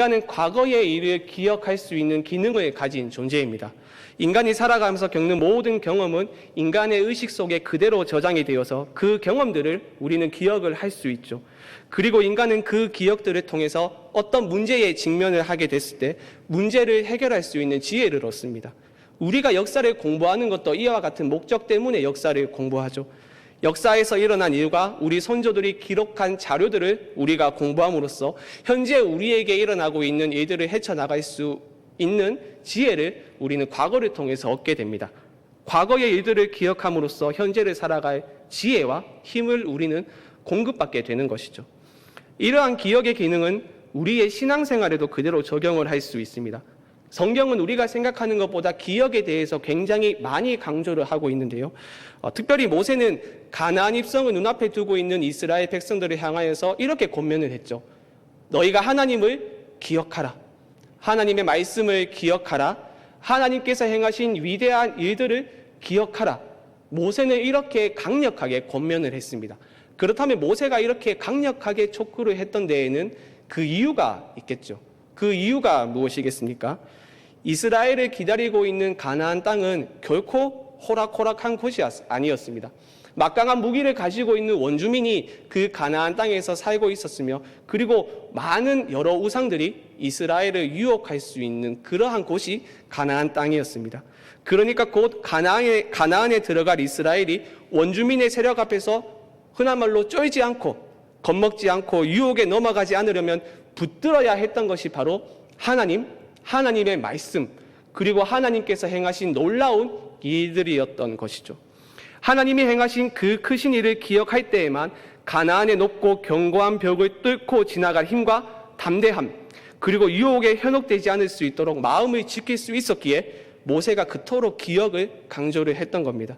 인간은 과거의 일을 기억할 수 있는 기능을 가진 존재입니다. 인간이 살아가면서 겪는 모든 경험은 인간의 의식 속에 그대로 저장이 되어서 그 경험들을 우리는 기억을 할 수 있죠. 그리고 인간은 그 기억들을 통해서 어떤 문제에 직면을 하게 됐을 때 문제를 해결할 수 있는 지혜를 얻습니다. 우리가 역사를 공부하는 것도 이와 같은 목적 때문에 역사를 공부하죠. 역사에서 일어난 일과 우리 선조들이 기록한 자료들을 우리가 공부함으로써 현재 우리에게 일어나고 있는 일들을 헤쳐나갈 수 있는 지혜를 우리는 과거를 통해서 얻게 됩니다. 과거의 일들을 기억함으로써 현재를 살아갈 지혜와 힘을 우리는 공급받게 되는 것이죠. 이러한 기억의 기능은 우리의 신앙생활에도 그대로 적용을 할 수 있습니다. 성경은 우리가 생각하는 것보다 기억에 대해서 굉장히 많이 강조를 하고 있는데요. 특별히 모세는 가나안 입성을 눈앞에 두고 있는 이스라엘 백성들을 향하여서 이렇게 권면을 했죠. 너희가 하나님을 기억하라. 하나님의 말씀을 기억하라. 하나님께서 행하신 위대한 일들을 기억하라. 모세는 이렇게 강력하게 권면을 했습니다. 그렇다면 모세가 이렇게 강력하게 촉구를 했던 데에는 그 이유가 있겠죠. 그 이유가 무엇이겠습니까? 이스라엘을 기다리고 있는 가나안 땅은 결코 호락호락한 곳이 아니었습니다. 막강한 무기를 가지고 있는 원주민이 그 가나안 땅에서 살고 있었으며, 그리고 많은 여러 우상들이 이스라엘을 유혹할 수 있는 그러한 곳이 가나안 땅이었습니다. 그러니까 곧 가나안에 들어갈 이스라엘이 원주민의 세력 앞에서 흔한 말로 쫄지 않고 겁먹지 않고 유혹에 넘어가지 않으려면 붙들어야 했던 것이 바로 하나님의 말씀, 그리고 하나님께서 행하신 놀라운 일들이었던 것이죠. 하나님이 행하신 그 크신 일을 기억할 때에만 가나안의 높고 견고한 벽을 뚫고 지나갈 힘과 담대함, 그리고 유혹에 현혹되지 않을 수 있도록 마음을 지킬 수 있었기에 모세가 그토록 기억을 강조를 했던 겁니다.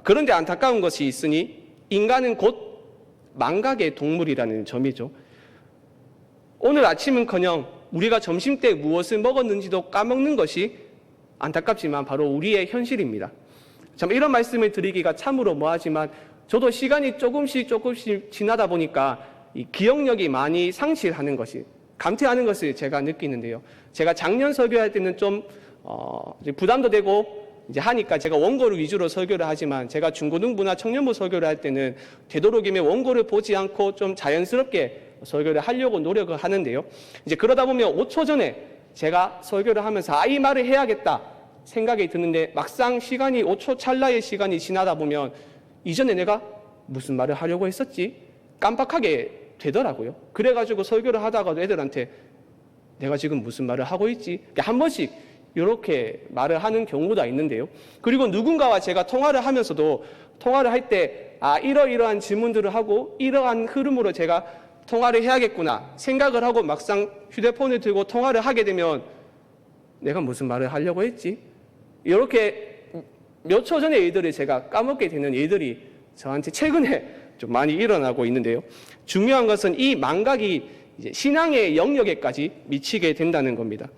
그런데 안타까운 것이 있으니 인간은 곧 망각의 동물이라는 점이죠. 오늘 아침은커녕 우리가 점심때 무엇을 먹었는지도 까먹는 것이 안타깝지만 바로 우리의 현실입니다. 참 이런 말씀을 드리기가 참으로 뭐하지만 저도 시간이 조금씩 지나다 보니까 이 기억력이 많이 상실하는 것이, 감퇴하는 것을 제가 느끼는데요. 제가 작년 설교할 때는 좀 부담도 되고 이제 하니까 제가 원고를 위주로 설교를 하지만, 제가 중고등부나 청년부 설교를 할 때는 되도록이면 원고를 보지 않고 좀 자연스럽게 설교를 하려고 노력을 하는데요. 이제 그러다 보면 5초 전에 제가 설교를 하면서 이 말을 해야겠다 생각이 드는데, 막상 시간이 5초 찰나의 시간이 지나다 보면 이전에 내가 무슨 말을 하려고 했었지? 깜빡하게 되더라고요. 그래가지고 설교를 하다가도 애들한테 내가 지금 무슨 말을 하고 있지? 한 번씩 이렇게 말을 하는 경우가 있는데요. 그리고 누군가와 제가 통화를 하면서도 통화를 할 때 이러이러한 질문들을 하고 이러한 흐름으로 제가 통화를 해야겠구나 생각을 하고 막상 휴대폰을 들고 통화를 하게 되면 내가 무슨 말을 하려고 했지? 이렇게 몇 초 전의 일들을 제가 까먹게 되는 일들이 저한테 최근에 좀 많이 일어나고 있는데요. 중요한 것은 이 망각이 이제 신앙의 영역에까지 미치게 된다는 겁니다.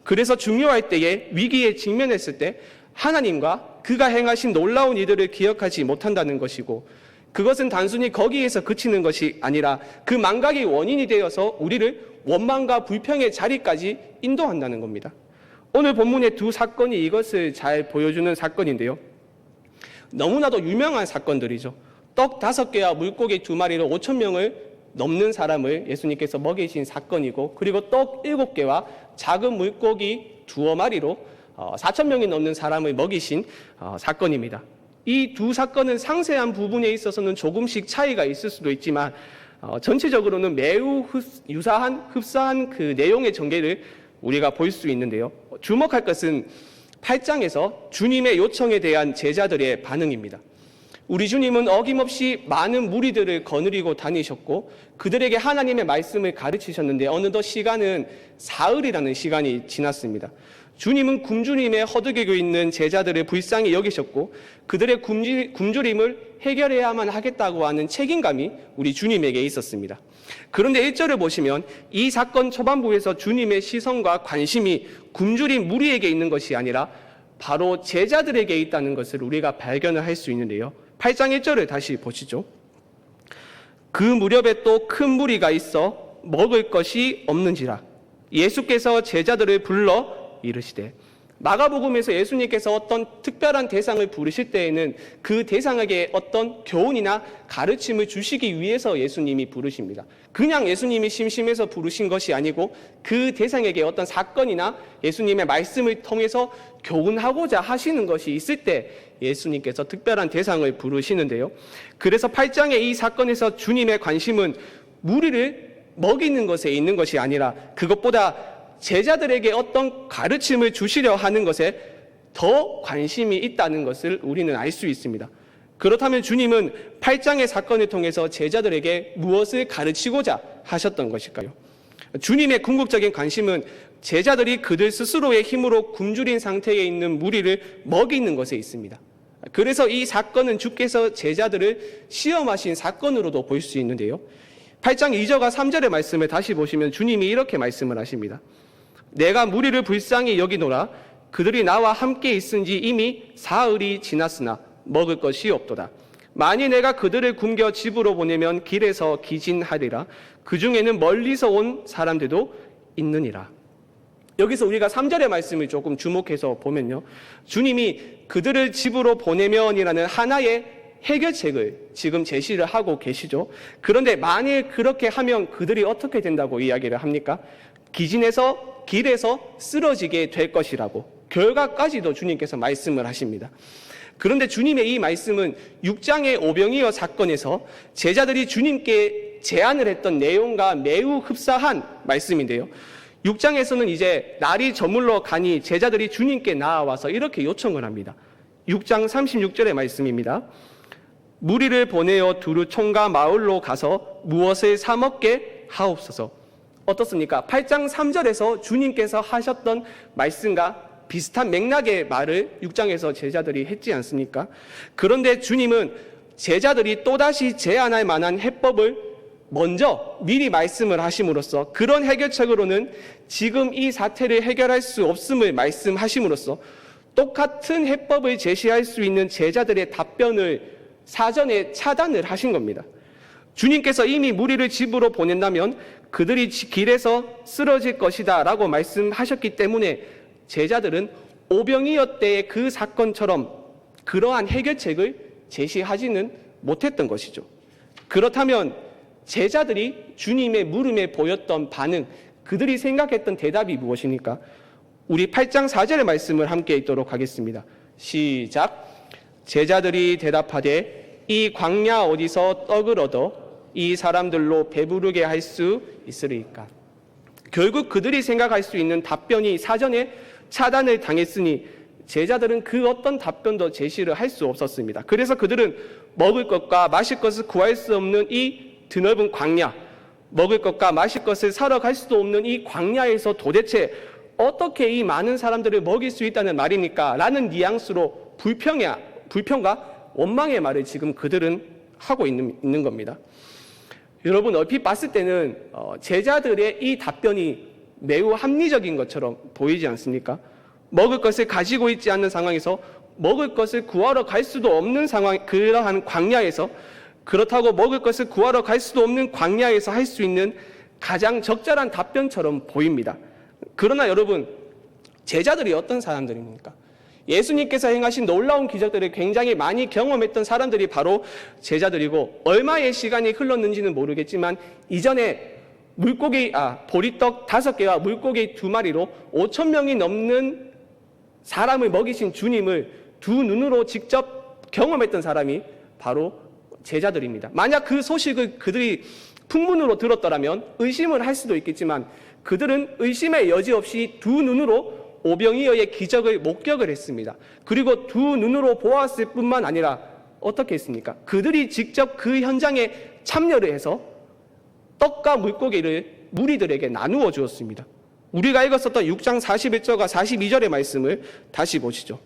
그래서 중요할 때에 위기에 직면했을 때 하나님과 그가 행하신 놀라운 일들을 기억하지 못한다는 것이고, 그것은 단순히 거기에서 그치는 것이 아니라 그 망각이 원인이 되어서 우리를 원망과 불평의 자리까지 인도한다는 겁니다. 오늘 본문의 두 사건이 이것을 잘 보여주는 사건인데요. 너무나도 유명한 사건들이죠. 떡 5개와 물고기 2마리로 5,000명을 넘는 사람을 예수님께서 먹이신 사건이고, 그리고 떡 7개와 작은 물고기 2마리로 4,000명이 넘는 사람을 먹이신 사건입니다. 이 두 사건은 상세한 부분에 있어서는 조금씩 차이가 있을 수도 있지만 전체적으로는 매우 흡사한 그 내용의 전개를 우리가 볼 수 있는데요. 주목할 것은 8장에서 주님의 요청에 대한 제자들의 반응입니다. 우리 주님은 어김없이 많은 무리들을 거느리고 다니셨고 그들에게 하나님의 말씀을 가르치셨는데 어느덧 시간은 사흘이라는 시간이 지났습니다. 주님은 굶주림에 허덕이고 있는 제자들을 불쌍히 여기셨고 그들의 굶주림을 해결해야만 하겠다고 하는 책임감이 우리 주님에게 있었습니다. 그런데 1절을 보시면 이 사건 초반부에서 주님의 시선과 관심이 굶주린 무리에게 있는 것이 아니라 바로 제자들에게 있다는 것을 우리가 발견을 할 수 있는데요. 8장 1절을 다시 보시죠. 그 무렵에 또 큰 무리가 있어 먹을 것이 없는지라. 예수께서 제자들을 불러 이르시되, 마가복음에서 예수님께서 어떤 특별한 대상을 부르실 때에는 그 대상에게 어떤 교훈이나 가르침을 주시기 위해서 예수님이 부르십니다. 그냥 예수님이 심심해서 부르신 것이 아니고 그 대상에게 어떤 사건이나 예수님의 말씀을 통해서 교훈하고자 하시는 것이 있을 때 예수님께서 특별한 대상을 부르시는데요. 그래서 8장의 이 사건에서 주님의 관심은 무리를 먹이는 것에 있는 것이 아니라 그것보다 제자들에게 어떤 가르침을 주시려 하는 것에 더 관심이 있다는 것을 우리는 알 수 있습니다. 그렇다면 주님은 8장의 사건을 통해서 제자들에게 무엇을 가르치고자 하셨던 것일까요? 주님의 궁극적인 관심은 제자들이 그들 스스로의 힘으로 굶주린 상태에 있는 무리를 먹이는 것에 있습니다. 그래서 이 사건은 주께서 제자들을 시험하신 사건으로도 볼 수 있는데요. 8장 2절과 3절의 말씀을 다시 보시면 주님이 이렇게 말씀을 하십니다. 내가 무리를 불쌍히 여기노라. 그들이 나와 함께 있은지 이미 사흘이 지났으나 먹을 것이 없도다. 만일 내가 그들을 굶겨 집으로 보내면 길에서 기진하리라. 그 중에는 멀리서 온 사람들도 있느니라. 여기서 우리가 3절의 말씀을 조금 주목해서 보면요, 주님이 그들을 집으로 보내면이라는 하나의 해결책을 지금 제시를 하고 계시죠. 그런데 만일 그렇게 하면 그들이 어떻게 된다고 이야기를 합니까? 기진에서 길에서 쓰러지게 될 것이라고 결과까지도 주님께서 말씀을 하십니다. 그런데 주님의 이 말씀은 6장의 오병이어 사건에서 제자들이 주님께 제안을 했던 내용과 매우 흡사한 말씀인데요. 6장에서는 이제 날이 저물러 가니 제자들이 주님께 나아와서 이렇게 요청을 합니다. 6장 36절의 말씀입니다. 무리를 보내어 두루 총과 마을로 가서 무엇을 사 먹게 하옵소서. 어떻습니까? 8장 3절에서 주님께서 하셨던 말씀과 비슷한 맥락의 말을 6장에서 제자들이 했지 않습니까? 그런데 주님은 제자들이 또다시 제안할 만한 해법을 먼저 미리 말씀을 하심으로써 그런 해결책으로는 지금 이 사태를 해결할 수 없음을 말씀하심으로써 똑같은 해법을 제시할 수 있는 제자들의 답변을 사전에 차단을 하신 겁니다. 주님께서 이미 무리를 집으로 보낸다면 그들이 길에서 쓰러질 것이다 라고 말씀하셨기 때문에 제자들은 오병이어 때의 그 사건처럼 그러한 해결책을 제시하지는 못했던 것이죠. 그렇다면 제자들이 주님의 물음에 보였던 반응, 그들이 생각했던 대답이 무엇입니까? 우리 8장 4절의 말씀을 함께 읽도록 하겠습니다. 시작. 제자들이 대답하되 이 광야 어디서 떡을 얻어 이 사람들로 배부르게 할 수 있으리까? 결국 그들이 생각할 수 있는 답변이 사전에 차단을 당했으니 제자들은 그 어떤 답변도 제시를 할 수 없었습니다. 그래서 그들은 먹을 것과 마실 것을 구할 수 없는 이 드넓은 광야, 먹을 것과 마실 것을 사러 갈 수도 없는 이 광야에서 도대체 어떻게 이 많은 사람들을 먹일 수 있다는 말입니까? 라는 뉘앙스로 불평과 원망의 말을 지금 그들은 하고 있는 겁니다. 여러분, 얼핏 봤을 때는 제자들의 이 답변이 매우 합리적인 것처럼 보이지 않습니까? 먹을 것을 가지고 있지 않는 상황에서 먹을 것을 구하러 갈 수도 없는 상황, 그러한 광야에서, 그렇다고 먹을 것을 구하러 갈 수도 없는 광야에서 할 수 있는 가장 적절한 답변처럼 보입니다. 그러나 여러분, 제자들이 어떤 사람들입니까? 예수님께서 행하신 놀라운 기적들을 굉장히 많이 경험했던 사람들이 바로 제자들이고, 얼마의 시간이 흘렀는지는 모르겠지만 이전에 보리떡 5개와 물고기 2마리로 5,000명이 넘는 사람을 먹이신 주님을 두 눈으로 직접 경험했던 사람이 바로 제자들입니다. 만약 그 소식을 그들이 풍문으로 들었더라면 의심을 할 수도 있겠지만 그들은 의심의 여지 없이 두 눈으로 오병이어의 기적을 목격을 했습니다. 그리고 두 눈으로 보았을 뿐만 아니라 어떻게 했습니까? 그들이 직접 그 현장에 참여를 해서 떡과 물고기를 무리들에게 나누어 주었습니다. 우리가 읽었었던 6장 41절과 42절의 말씀을 다시 보시죠.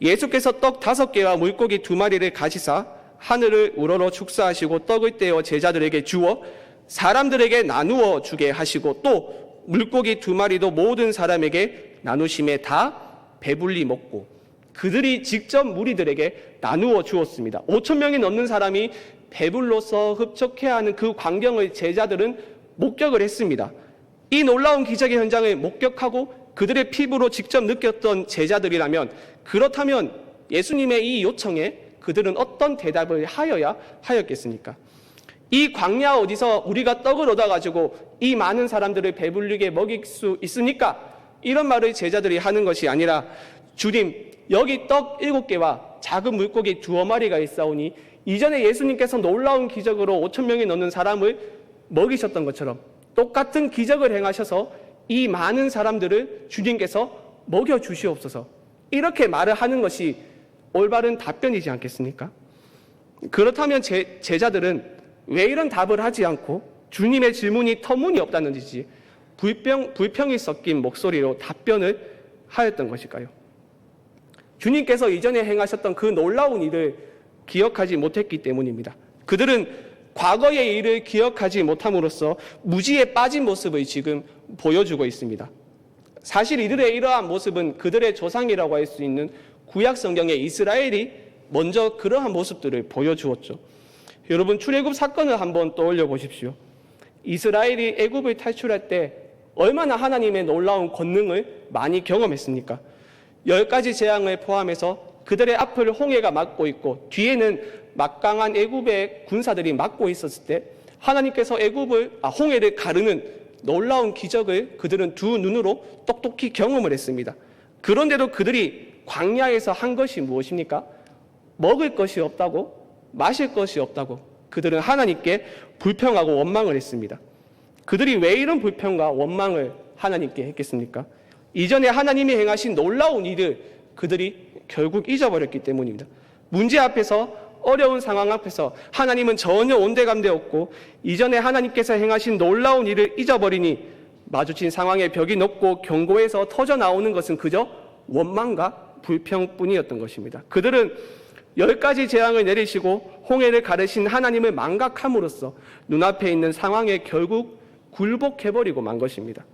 예수께서 떡 5개와 물고기 2마리를 가지사 하늘을 우러러 축사하시고 떡을 떼어 제자들에게 주어 사람들에게 나누어 주게 하시고 또 물고기 2마리도 모든 사람에게 나누심에 다 배불리 먹고 그들이 직접 무리들에게 나누어 주었습니다. 5,000명이 넘는 사람이 배불러서 흡족해하는 그 광경을 제자들은 목격을 했습니다. 이 놀라운 기적의 현장을 목격하고 그들의 피부로 직접 느꼈던 제자들이라면, 그렇다면 예수님의 이 요청에 그들은 어떤 대답을 하여야 하였겠습니까? 이 광야 어디서 우리가 떡을 얻어가지고 이 많은 사람들을 배불리게 먹일 수 있습니까? 이런 말을 제자들이 하는 것이 아니라, 주님, 여기 떡 7개와 작은 물고기 2마리가 있사오니 이전에 예수님께서 놀라운 기적으로 5,000명이 넘는 사람을 먹이셨던 것처럼 똑같은 기적을 행하셔서 이 많은 사람들을 주님께서 먹여주시옵소서, 이렇게 말을 하는 것이 올바른 답변이지 않겠습니까? 그렇다면 제자들은 왜 이런 답을 하지 않고 주님의 질문이 터무니없다는 듯이 불평이 섞인 목소리로 답변을 하였던 것일까요? 주님께서 이전에 행하셨던 그 놀라운 일을 기억하지 못했기 때문입니다. 그들은 과거의 일을 기억하지 못함으로써 무지에 빠진 모습을 지금 보여주고 있습니다. 사실 이들의 이러한 모습은 그들의 조상이라고 할 수 있는 구약 성경의 이스라엘이 먼저 그러한 모습들을 보여주었죠. 여러분, 출애굽 사건을 한번 떠올려 보십시오. 이스라엘이 애굽을 탈출할 때 얼마나 하나님의 놀라운 권능을 많이 경험했습니까? 10가지 재앙을 포함해서 그들의 앞을 홍해가 막고 있고 뒤에는 막강한 애굽의 군사들이 막고 있었을 때 하나님께서 홍해를 가르는 놀라운 기적을 그들은 두 눈으로 똑똑히 경험을 했습니다. 그런데도 그들이 광야에서 한 것이 무엇입니까? 먹을 것이 없다고, 마실 것이 없다고 그들은 하나님께 불평하고 원망을 했습니다. 그들이 왜 이런 불평과 원망을 하나님께 했겠습니까? 이전에 하나님이 행하신 놀라운 일을 그들이 결국 잊어버렸기 때문입니다. 문제 앞에서, 어려운 상황 앞에서 하나님은 전혀 온데간데 없고 이전에 하나님께서 행하신 놀라운 일을 잊어버리니 마주친 상황의 벽이 높고 경고에서 터져 나오는 것은 그저 원망과 불평뿐이었던 것입니다. 그들은 10가지 재앙을 내리시고 홍해를 가르신 하나님을 망각함으로써 눈앞에 있는 상황에 결국 굴복해버리고 만 것입니다.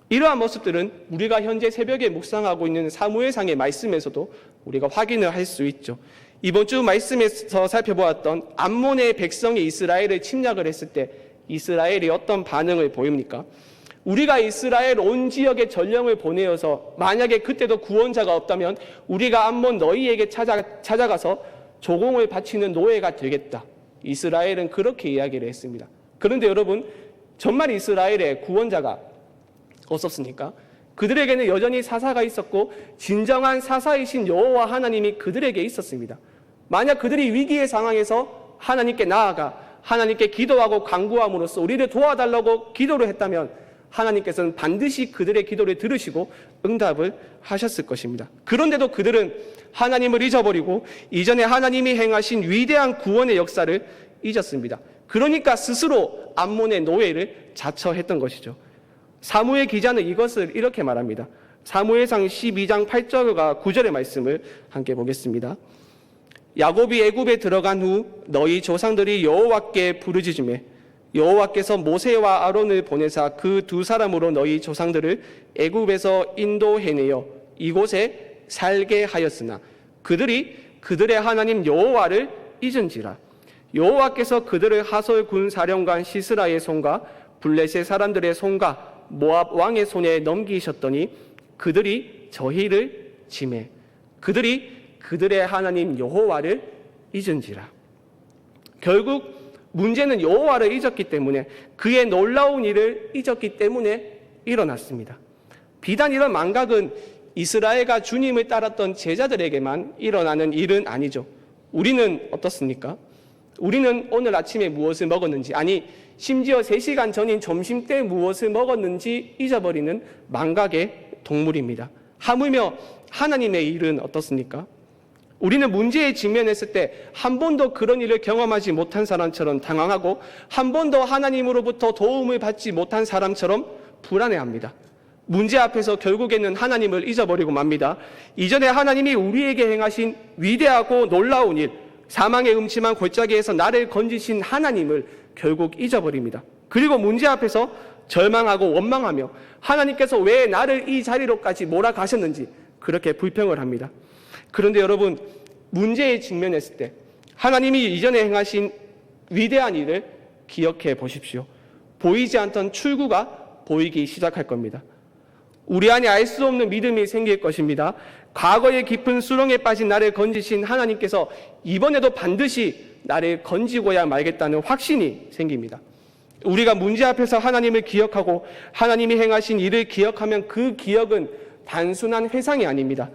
이러한 모습들은 우리가 현재 새벽에 묵상하고 있는 사무엘상의 말씀에서도 우리가 확인을 할 수 있죠. 이번 주 말씀에서 살펴보았던 암몬의 백성이 이스라엘을 침략을 했을 때 이스라엘이 어떤 반응을 보입니까? 우리가 이스라엘 온 지역에 전령을 보내어서 만약에 그때도 구원자가 없다면 우리가 암몬 너희에게 찾아가서 조공을 바치는 노예가 되겠다. 이스라엘은 그렇게 이야기를 했습니다. 그런데 여러분, 정말 이스라엘에 구원자가 없었습니까? 그들에게는 여전히 사사가 있었고 진정한 사사이신 여호와 하나님이 그들에게 있었습니다. 만약 그들이 위기의 상황에서 하나님께 나아가 하나님께 기도하고 간구함으로써 우리를 도와달라고 기도를 했다면 하나님께서는 반드시 그들의 기도를 들으시고 응답을 하셨을 것입니다. 그런데도 그들은 하나님을 잊어버리고 이전에 하나님이 행하신 위대한 구원의 역사를 잊었습니다. 그러니까 스스로 암몬의 노예를 자처했던 것이죠. 사무엘 기자는 이것을 이렇게 말합니다. 사무엘상 12장 8절과 9절의 말씀을 함께 보겠습니다. 야곱이 애굽에 들어간 후 너희 조상들이 여호와께 부르짖으매 여호와께서 모세와 아론을 보내사 그 두 사람으로 너희 조상들을 애굽에서 인도해내어 이곳에 살게 하였으나 그들이 그들의 하나님 여호와를 잊은지라. 여호와께서 그들을 하솔 군 사령관 시스라의 손과 블레셋 사람들의 손과 모압 왕의 손에 넘기셨더니 그들이 저희를 지매 그들이 그들의 하나님 여호와를 잊은지라. 결국 문제는 여호와를 잊었기 때문에, 그의 놀라운 일을 잊었기 때문에 일어났습니다. 비단 이런 망각은 이스라엘과 주님을 따랐던 제자들에게만 일어나는 일은 아니죠. 우리는 어떻습니까? 우리는 오늘 아침에 무엇을 먹었는지, 아니 심지어 3시간 전인 점심때 무엇을 먹었는지 잊어버리는 망각의 동물입니다. 하물며 하나님의 일은 어떻습니까? 우리는 문제에 직면했을 때 한 번도 그런 일을 경험하지 못한 사람처럼 당황하고 한 번도 하나님으로부터 도움을 받지 못한 사람처럼 불안해합니다. 문제 앞에서 결국에는 하나님을 잊어버리고 맙니다. 이전에 하나님이 우리에게 행하신 위대하고 놀라운 일, 사망의 음침한 골짜기에서 나를 건지신 하나님을 결국 잊어버립니다. 그리고 문제 앞에서 절망하고 원망하며 하나님께서 왜 나를 이 자리로까지 몰아가셨는지 그렇게 불평을 합니다. 그런데 여러분, 문제에 직면했을 때 하나님이 이전에 행하신 위대한 일을 기억해 보십시오. 보이지 않던 출구가 보이기 시작할 겁니다. 우리 안에 알 수 없는 믿음이 생길 것입니다. 과거의 깊은 수렁에 빠진 나를 건지신 하나님께서 이번에도 반드시 나를 건지고야 말겠다는 확신이 생깁니다. 우리가 문제 앞에서 하나님을 기억하고 하나님이 행하신 일을 기억하면 그 기억은 단순한 회상이 아닙니다.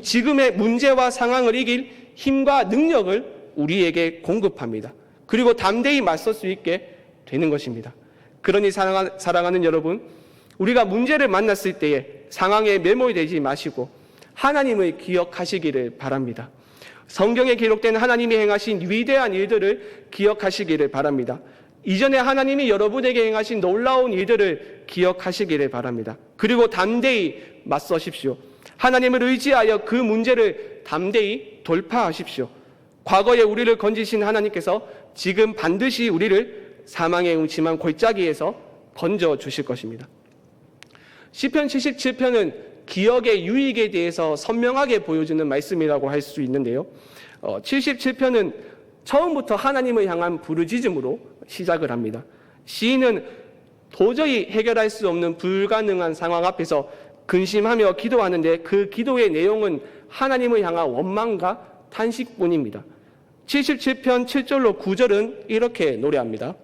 지금의 문제와 상황을 이길 힘과 능력을 우리에게 공급합니다. 그리고 담대히 맞설 수 있게 되는 것입니다. 그러니 사랑하는 여러분, 우리가 문제를 만났을 때에 상황에 매몰되지 마시고 하나님을 기억하시기를 바랍니다. 성경에 기록된 하나님이 행하신 위대한 일들을 기억하시기를 바랍니다. 이전에 하나님이 여러분에게 행하신 놀라운 일들을 기억하시기를 바랍니다. 그리고 담대히 맞서십시오. 하나님을 의지하여 그 문제를 담대히 돌파하십시오. 과거에 우리를 건지신 하나님께서 지금 반드시 우리를 사망의 음침한 골짜기에서 건져주실 것입니다. 시편 77편은 기억의 유익에 대해서 선명하게 보여주는 말씀이라고 할 수 있는데요. 77편은 처음부터 하나님을 향한 부르짖음으로 시작을 합니다. 시인은 도저히 해결할 수 없는 불가능한 상황 앞에서 근심하며 기도하는데 그 기도의 내용은 하나님을 향한 원망과 탄식뿐입니다. 77편 7절로 9절은 이렇게 노래합니다.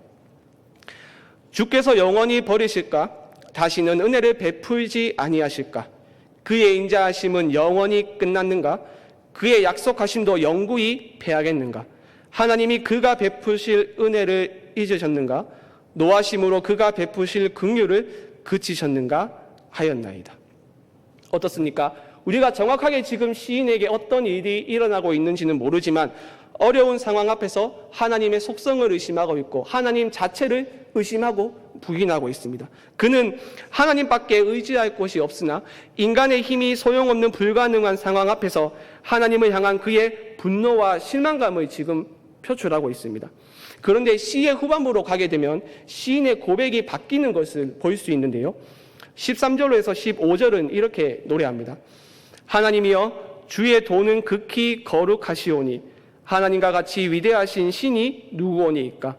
주께서 영원히 버리실까? 다시는 은혜를 베풀지 아니하실까? 그의 인자하심은 영원히 끝났는가? 그의 약속하심도 영구히 패하겠는가? 하나님이 그가 베푸실 은혜를 잊으셨는가? 노하심으로 그가 베푸실 긍휼을 그치셨는가 하였나이다. 어떻습니까? 우리가 정확하게 지금 시인에게 어떤 일이 일어나고 있는지는 모르지만 어려운 상황 앞에서 하나님의 속성을 의심하고 있고 하나님 자체를 의심하고 부인하고 있습니다. 그는 하나님밖에 의지할 곳이 없으나 인간의 힘이 소용없는 불가능한 상황 앞에서 하나님을 향한 그의 분노와 실망감을 지금 표출하고 있습니다. 그런데 시의 후반부로 가게 되면 시인의 고백이 바뀌는 것을 볼 수 있는데요. 13절로 해서 15절은 이렇게 노래합니다. 하나님이여 주의 도는 극히 거룩하시오니 하나님과 같이 위대하신 신이 누구오니이까?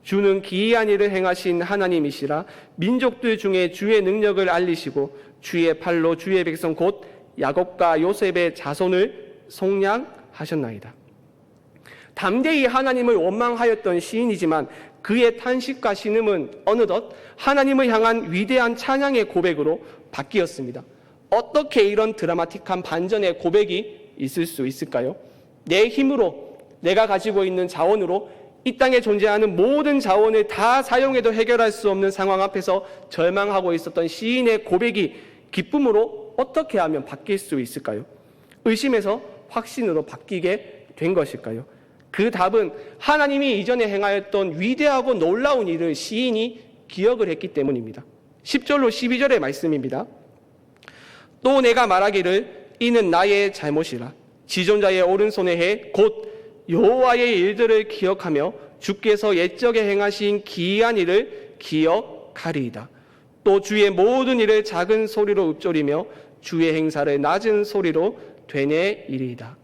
주는 기이한 일을 행하신 하나님이시라. 민족들 중에 주의 능력을 알리시고 주의 팔로 주의 백성 곧 야곱과 요셉의 자손을 속량하셨나이다. 담대히 하나님을 원망하였던 시인이지만 그의 탄식과 신음은 어느덧 하나님을 향한 위대한 찬양의 고백으로 바뀌었습니다. 어떻게 이런 드라마틱한 반전의 고백이 있을 수 있을까요? 내 힘으로, 내가 가지고 있는 자원으로 이 땅에 존재하는 모든 자원을 다 사용해도 해결할 수 없는 상황 앞에서 절망하고 있었던 시인의 고백이 기쁨으로 어떻게 하면 바뀔 수 있을까요? 의심에서 확신으로 바뀌게 된 것일까요? 그 답은 하나님이 이전에 행하였던 위대하고 놀라운 일을 시인이 기억을 했기 때문입니다. 10절로 12절의 말씀입니다. 또 내가 말하기를 이는 나의 잘못이라. 지존자의 오른손의 해 곧 여호와의 일들을 기억하며 주께서 옛적에 행하신 기이한 일을 기억하리이다. 또 주의 모든 일을 작은 소리로 읊조리며 주의 행사를 낮은 소리로 되뇌이리이다.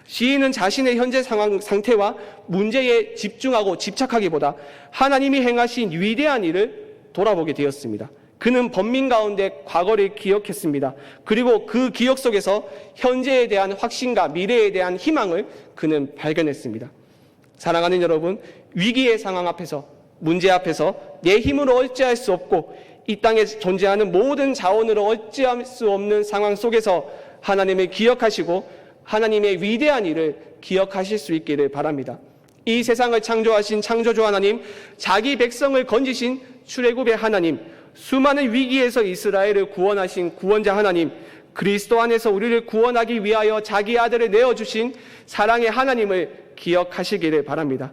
시인은 자신의 현재 상태와 문제에 집중하고 집착하기보다 하나님이 행하신 위대한 일을 돌아보게 되었습니다. 그는 번민 가운데 과거를 기억했습니다. 그리고 그 기억 속에서 현재에 대한 확신과 미래에 대한 희망을 그는 발견했습니다. 사랑하는 여러분, 위기의 상황 앞에서, 문제 앞에서 내 힘으로 어찌할 수 없고 이 땅에 존재하는 모든 자원으로 어찌할 수 없는 상황 속에서 하나님을 기억하시고 하나님의 위대한 일을 기억하실 수 있기를 바랍니다. 이 세상을 창조하신 창조주 하나님, 자기 백성을 건지신 출애굽의 하나님, 수많은 위기에서 이스라엘을 구원하신 구원자 하나님, 그리스도 안에서 우리를 구원하기 위하여 자기 아들을 내어주신 사랑의 하나님을 기억하시기를 바랍니다.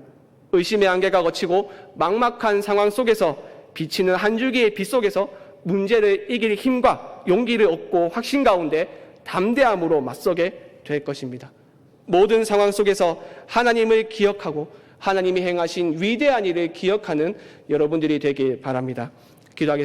의심의 안개가 걷히고 막막한 상황 속에서 비치는 한 줄기의 빛 속에서 문제를 이길 힘과 용기를 얻고 확신 가운데 담대함으로 맞서게 될 것입니다. 모든 상황 속에서 하나님을 기억하고 하나님이 행하신 위대한 일을 기억하는 여러분들이 되길 바랍니다. 기도하겠습니다.